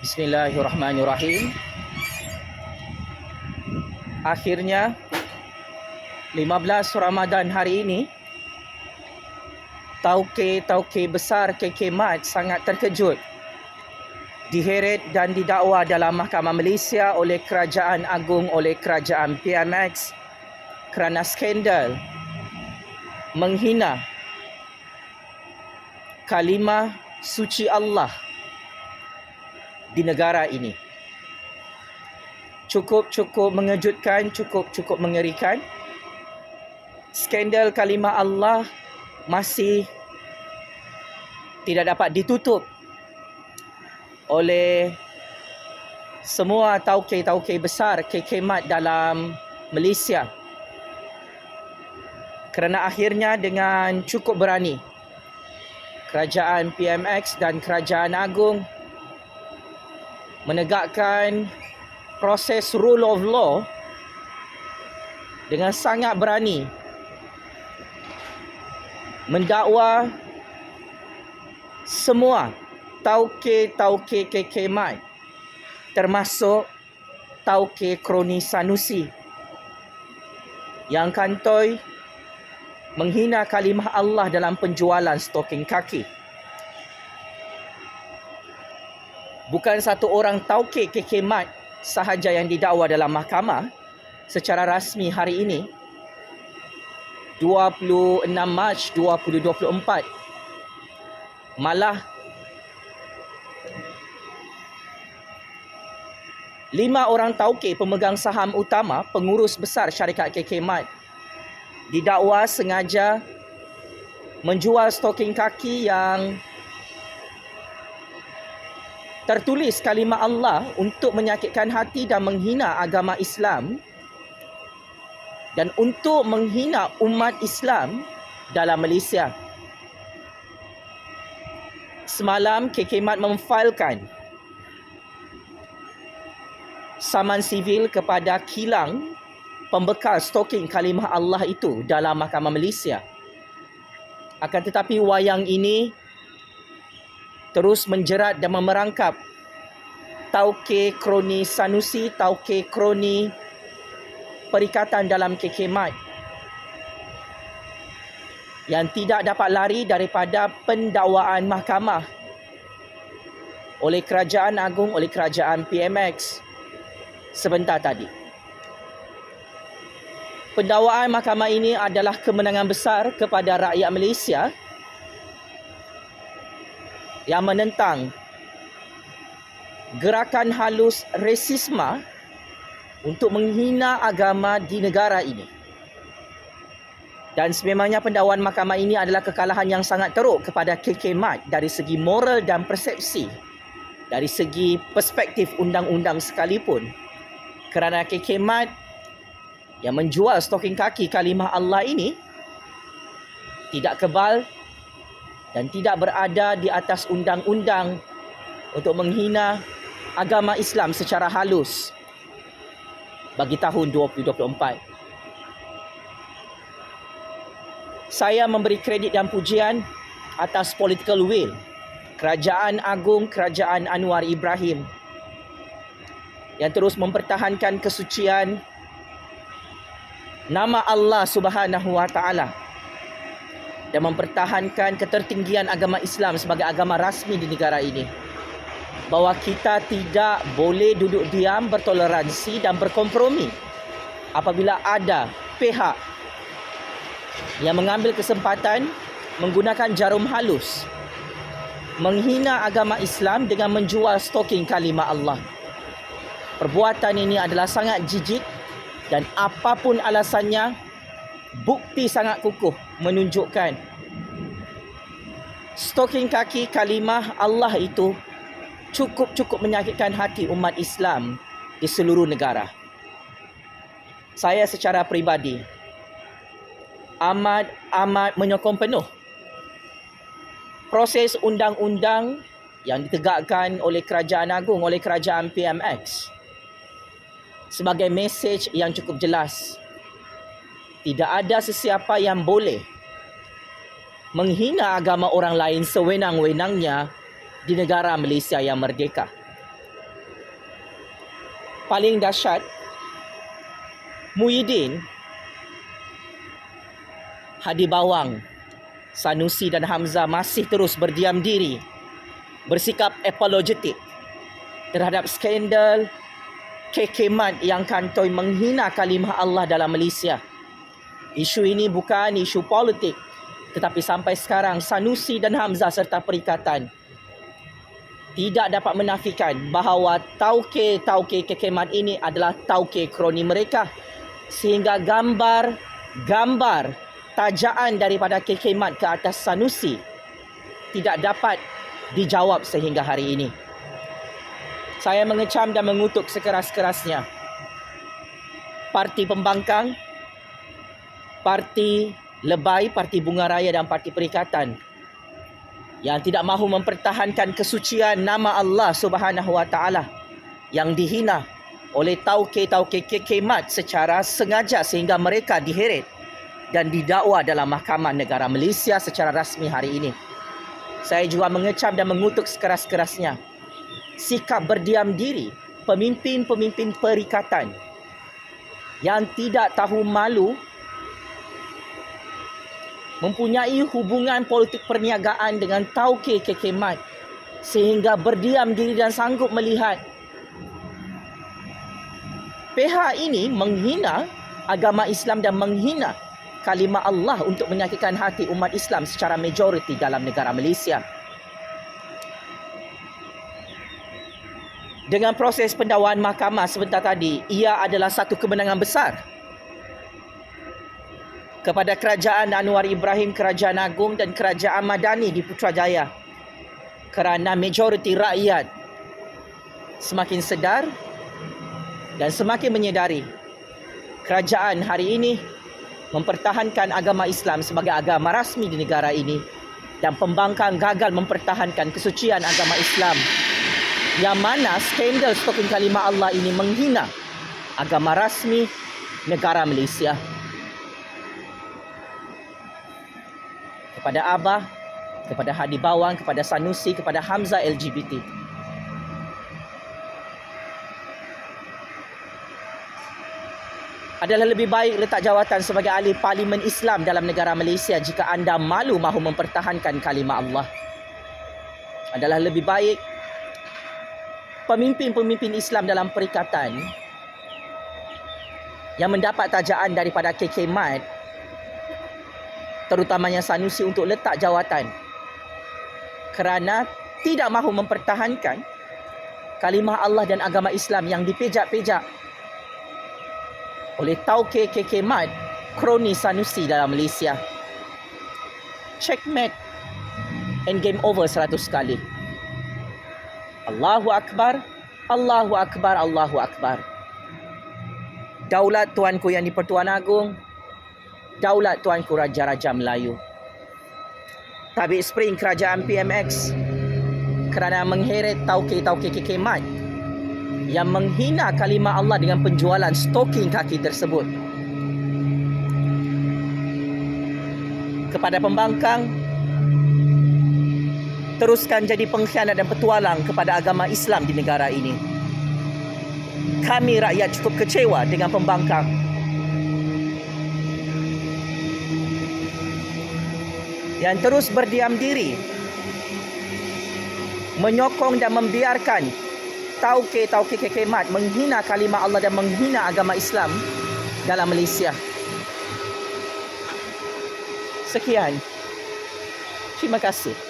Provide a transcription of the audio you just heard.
Bismillahirrahmanirrahim. Akhirnya 15 Ramadan hari ini, tauke besar KK Mat sangat terkejut diheret dan didakwa dalam Mahkamah Malaysia oleh Kerajaan Agung, oleh Kerajaan PMX kerana skandal menghina kalimah suci Allah di negara ini. Cukup mengejutkan, cukup mengerikan. Skandal kalimah Allah masih tidak dapat ditutup oleh semua tauke besar KK Mat dalam Malaysia. Kerana akhirnya dengan cukup berani, Kerajaan PMX dan Kerajaan Agung menegakkan proses rule of law dengan sangat berani mendakwa semua tauke KK Mat, termasuk tauke Kroni Sanusi yang kantoi menghina kalimah Allah dalam penjualan stoking kaki. Bukan satu orang tauke KK Mat sahaja yang didakwa dalam mahkamah secara rasmi hari ini, 26 Mac 2024. Malah 5 orang tauke pemegang saham utama, pengurus besar syarikat KK Mat didakwa sengaja menjual stoking kaki yang tertulis kalimah Allah untuk menyakitkan hati dan menghina agama Islam dan untuk menghina umat Islam dalam Malaysia. Semalam KK Mat memfailkan saman sivil kepada kilang pembekal stoking kalimah Allah itu dalam Mahkamah Malaysia. Akan tetapi wayang ini terus menjerat dan memerangkap tauke Kroni Sanusi, tauke Kroni perikatan dalam KK Mat yang tidak dapat lari daripada pendakwaan mahkamah oleh Kerajaan Agung, oleh Kerajaan PMX sebentar tadi. Pendakwaan mahkamah ini adalah kemenangan besar kepada rakyat Malaysia yang menentang gerakan halus rasisme untuk menghina agama di negara ini. Dan sememangnya pendakwaan mahkamah ini adalah kekalahan yang sangat teruk kepada KK Mat dari segi moral dan persepsi, dari segi perspektif undang-undang sekalipun. Kerana KK Mat yang menjual stoking kaki kalimah Allah ini tidak kebal dan tidak berada di atas undang-undang untuk menghina agama Islam secara halus bagi tahun 2024. Saya memberi kredit dan pujian atas political will Kerajaan Agung, Kerajaan Anwar Ibrahim yang terus mempertahankan kesucian nama Allah Subhanahu Wa Taala dan mempertahankan ketertinggian agama Islam sebagai agama rasmi di negara ini. Bahawa kita tidak boleh duduk diam, bertoleransi dan berkompromi apabila ada pihak yang mengambil kesempatan menggunakan jarum halus menghina agama Islam dengan menjual stoking kalimah Allah. Perbuatan ini adalah sangat jijik dan apapun alasannya, bukti sangat kukuh menunjukkan stoking kaki kalimah Allah itu cukup menyakitkan hati umat Islam di seluruh negara. Saya secara peribadi amat menyokong penuh proses undang-undang yang ditegakkan oleh Kerajaan Agung, oleh Kerajaan PMX sebagai mesej yang cukup jelas. Tidak ada sesiapa yang boleh menghina agama orang lain sewenang-wenangnya di negara Malaysia yang merdeka. paling dahsyat, Muhyiddin, Hadi Bawang, Sanusi dan Hamzah masih terus berdiam diri, bersikap apologetik terhadap skandal KK Mat yang kantoi menghina kalimah Allah dalam Malaysia. Isu ini bukan isu politik, tetapi sampai sekarang Sanusi dan Hamzah serta Perikatan tidak dapat menafikan bahawa tauke KK Mat ini adalah tauke kroni mereka, sehingga gambar tajaan daripada KK Mat ke atas Sanusi tidak dapat dijawab sehingga hari ini. Saya mengecam dan mengutuk sekeras-kerasnya parti pembangkang, parti lebay, parti bunga raya dan parti Perikatan yang tidak mahu mempertahankan kesucian nama Allah Subhanahu Wa Taala yang dihina oleh tauke-tauke KK Mat secara sengaja sehingga mereka diheret dan didakwa dalam Mahkamah Negara Malaysia secara rasmi hari ini. Saya juga mengecam dan mengutuk sekeras-kerasnya sikap berdiam diri pemimpin-pemimpin Perikatan yang tidak tahu malu mempunyai hubungan politik perniagaan dengan tauke KK Mat sehingga berdiam diri dan sanggup melihat pihak ini menghina agama Islam dan menghina kalimah Allah untuk menyakitkan hati umat Islam secara majoriti dalam negara Malaysia. Dengan proses pendakwaan mahkamah sebentar tadi, ia adalah satu kemenangan besar kepada Kerajaan Anwar Ibrahim, Kerajaan Agong dan Kerajaan Madani di Putrajaya, kerana majoriti rakyat semakin sedar dan semakin menyedari kerajaan hari ini mempertahankan agama Islam sebagai agama rasmi di negara ini dan pembangkang gagal mempertahankan kesucian agama Islam, yang mana skandal stoking kalimah Allah ini menghina agama rasmi negara Malaysia. Kepada Abah, kepada Hadi Bawang, kepada Sanusi, kepada Hamzah LGBT, adalah lebih baik letak jawatan sebagai ahli Parlimen Islam dalam negara Malaysia jika anda malu mahu mempertahankan kalimah Allah. Adalah lebih baik pemimpin-pemimpin Islam dalam Perikatan yang mendapat tajaan daripada KK Mat, terutamanya Sanusi, untuk letak jawatan kerana tidak mahu mempertahankan kalimah Allah dan agama Islam yang dipejak-pejak oleh tauke KK Mat, kroni Sanusi dalam Malaysia. Checkmate and game over 100 kali. Allahu Akbar, Allahu Akbar, Allahu Akbar. Daulat Tuanku Yang di-Pertuan Agong, daulat Tuanku Raja-Raja Melayu. Tabik spring kerajaan PMX kerana mengheret tauke-tauke KK Mat yang menghina kalimah Allah dengan penjualan stoking kaki tersebut. Kepada pembangkang, teruskan jadi pengkhianat dan petualang kepada agama Islam di negara ini. Kami rakyat cukup kecewa dengan pembangkang. Yang terus berdiam diri, menyokong dan membiarkan tauke-tauke KK Mat menghina kalimah Allah dan menghina agama Islam dalam Malaysia. Sekian. Terima kasih.